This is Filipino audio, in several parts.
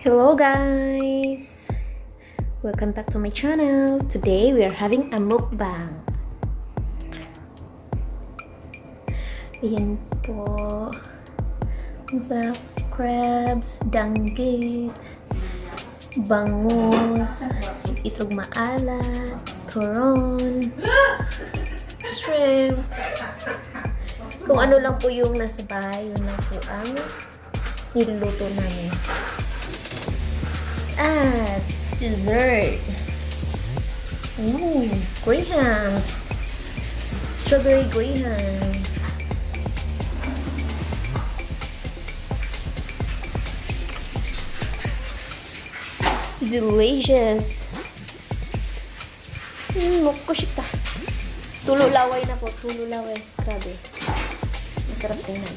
Hello guys! Welcome back to my channel. Today we are having a mukbang. Ayan po. Ang sarap. Crabs, danggit, bangus, itlog maalat, turon, shrimp. Kung ano lang po yung nasa bahay, yun lang po ang niluluto namin. At dessert. Ooh, grahams. Strawberry graham. Delicious. Makushita. Tulo laway na po. Tulo laway. Grabe. Masarap tingnan.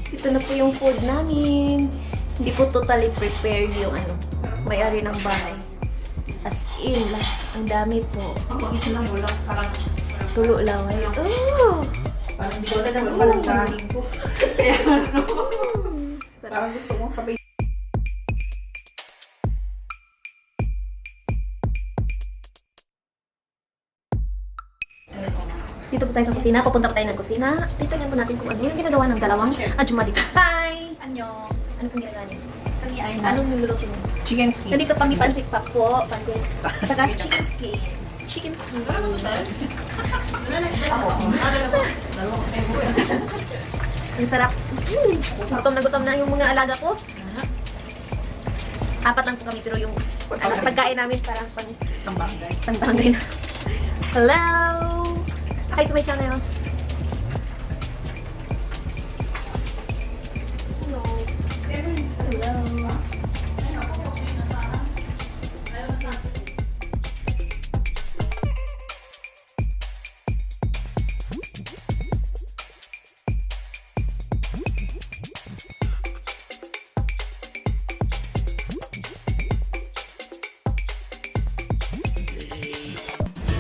Ito na po yung food namin. Hindi po totally prepared yung may-ari ng bahay. As in, ang dami po. Ang isa lang wala, parang Tulo laway. Oh! parang hindi ko na naman parang ko. Parang gusto mong sabay. Dito po tayo sa kusina. Pupunta po tayo ng kusina. Titignan po natin kung ano yung ginagawa ng dalawang ajuma dito. Hi! Anyo, Ano pong ginagawa niyo? kami ay Anong niluluto niyo? Chicken skin. Nandito kami pansik pa po. Pansik. Saka chicken skin. Chicken skin. Ang sarap. Gutom na gutom na yung mga alaga ko. Apat lang po kami pero yung pagkain namin parang pang-barangay na. Hello! Hi to my channel. Hello. Hello.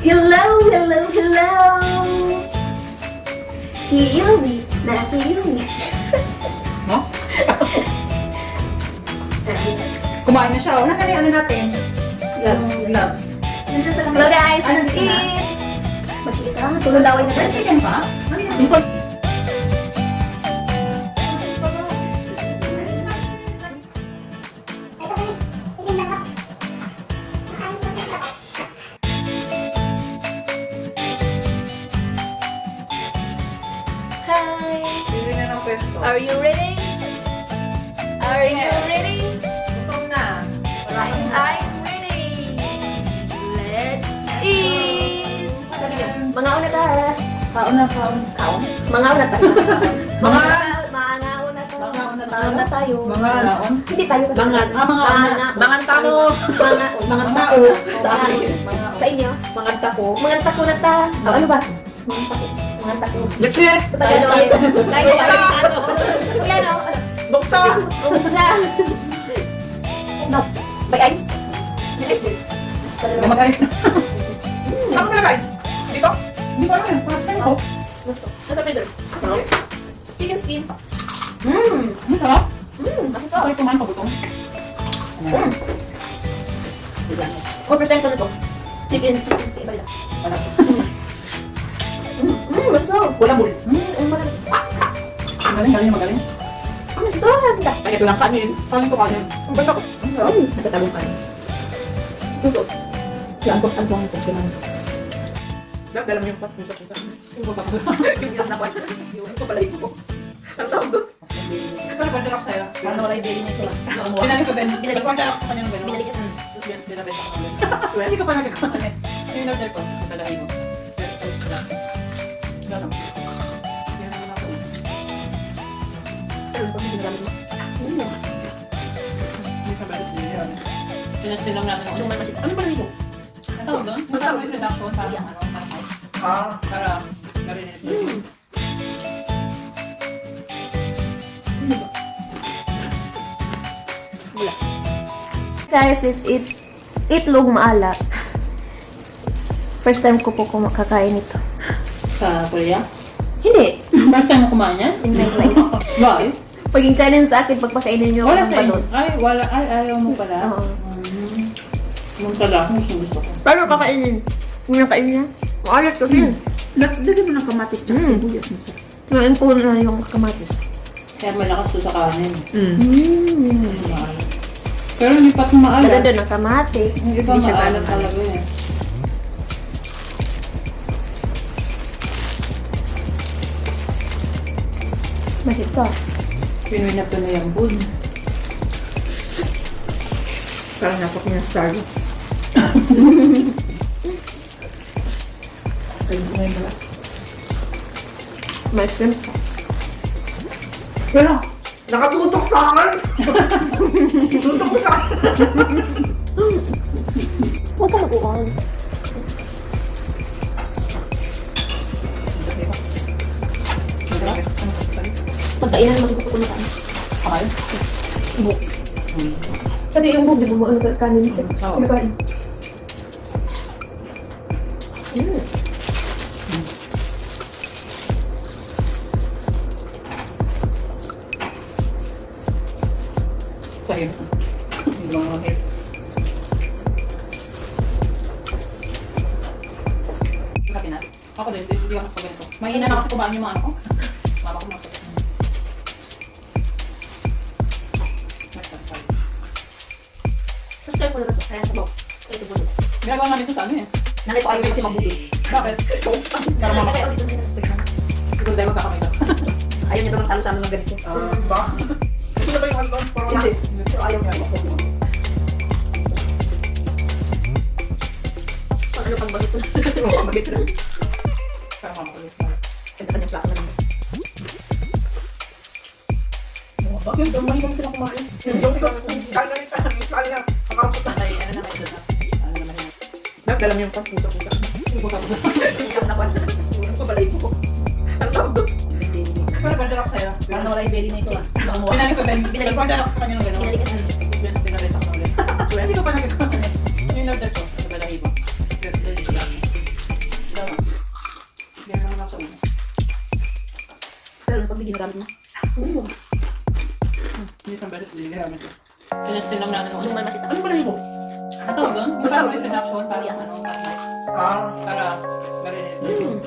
Hello, hello, hello! Kiyumi, na Kiyumi. No? Kumain na siya. Oh. Nasaan yung ano natin? Gloves. Hello guys, let's eat! Masika, tululaway na May tayo. chicken pa? Ano yan? Hi! Bili na ng pwesto. Are you ready? Are you ready? Gutom na. Wala kang I'm ready! Let's eat! Sabi niyo, mga una ta. kaon na kaon. Kaon? Mga una ta. Mga una ta. Mga una ta. Mga una tayo. Mga naon. Hindi tayo kasi. Mangan. Mangan tao. Mga Mangan tao. Sa amin. Sa inyo? Mangan tako. Mga tako na ta. O, ano ba? Mga tako. Mga tako. Lekit. Sa Tagalog. Tayo ba? Ano? Kuya, no? Bukta. Umutla. No. By ice? Gamagay. Saan mo nalagay? Dito? Hindi ko alam yan. Parang sa'yo ko. Nasa freezer. Chicken skin. Sarap. Bakit Ako yung kumain pagutong. Oh, first time ko na to. Chicken skin. Iba lang. Masarap. Wala mul. Magaling. Magaling, magaling. Masarap. Ay, ito lang kanin. Kanin ko kanin. Ang basta ko. Ang sarap. Nagtatabong kanin. Tuso. Ang buwang ito. Kailangan sus. Dala mo yung pat. Yung ilang na pa. Yung ko pala ko. Ang tawag doon. Pero pwede ako sa'yo. Parang wala yung belly nito. Pinali ko din. Binalik ko. Nagkwanta ako sa kanya ng gano'n. Binalik ka. Tapos binabenta ko kami. Hindi ko pa nagkakawa. Yung in-order ko. Tatalahin mo. Pero toast ko lang. Gano'n. Yan ang mga taon. Pero pag ginagamit mo. Hindi sa balit niya. Sinastin lang natin ako. Suman masita. Ano ba rin ito? Ang tawag doon? Magkakawa yung reduction para para marinig mo. Guys, let's eat itlog maalat. First time ko po kakain ito. Sa Korea? Hindi. First time mo kumain yan? In my life. Bakit? Paging challenge sa akin, pagpakainin niyo Wala ng sa inyo. balot. Ay, wala. Ay, ayaw mo pala. Oo. Yung pala, gusto ko. Paano kakainin? Yung nakainin niya? Maalat kasi. Lagyan mo ng kamatis tsaka sibuyas. Masarap. Ngayon po na yung kamatis. Kaya malakas to sa kanin. Mm. Maalat. Pero hindi pa ito maalat. Maganda ng kamatis. Hindi pa siya maalat ganun. talaga eh. Masito. Pinoy na ito na yung food. Parang nasa pinastar. Ay, may bala. May shrimp. Pero, nakatutok sa akin. Tutok sa akin. Huwag ka nakukuhan. Pagkainan, magkukuha ko na kanin. Okay. Buhok. Kasi yung buhok, di ba mo ano sa kanin? Oo. Pinakain. Sa'yo. Hindi mga makit. Kapi na. Ako din, hindi ako sa ganito. Mahina na kasi kumain yung mga ano ko. Mama ko makapit. Tapos kaya ko na ito. Kaya sa bawah. Ito po. Ginagawa namin ito sa ano eh. Nanay ko ayaw kasi mabuti. Bakit? Para mama ko. Ito dahil magkakamay ka. Ayaw niya ito ng salo-salo ng ganito. Ba? Ito na ba yung album? Hindi. Pero ayaw niya. Pag ano pang bagit na. Oo, magit na. Para mama ko. Kanya-kanya plaka na naman. Bakit? Tumahin kami sila kumain. Yung ikaw, kaya na rin pa. Kaya na. Makakapot na. Ay, ano naman ito na? Ano naman yun? Nagdala mo yung pang-puso-puso. Buka ko. Ang naman. Pabalay po. Ang tawag doon. Pero bandala ko sa'yo. Parang nawala yung belly na ito ah. Pinali ko din. Pinali ko. Bandala ko sa kanya ng gano'n. Pinali ka na. Pinali ko ulit. Hindi ko pa nagagawa. Yung order ko sa balahibo. Meron naman ako sa ulo. Pero pag hindi ginagamit na. Hindi sa beses, hindi gamit ko. Sinestin lang natin. Yung malmasita. Ano pala yun? Ang tawag doon? Yung parang introduction para Yeah. ano, Ah. para marinig.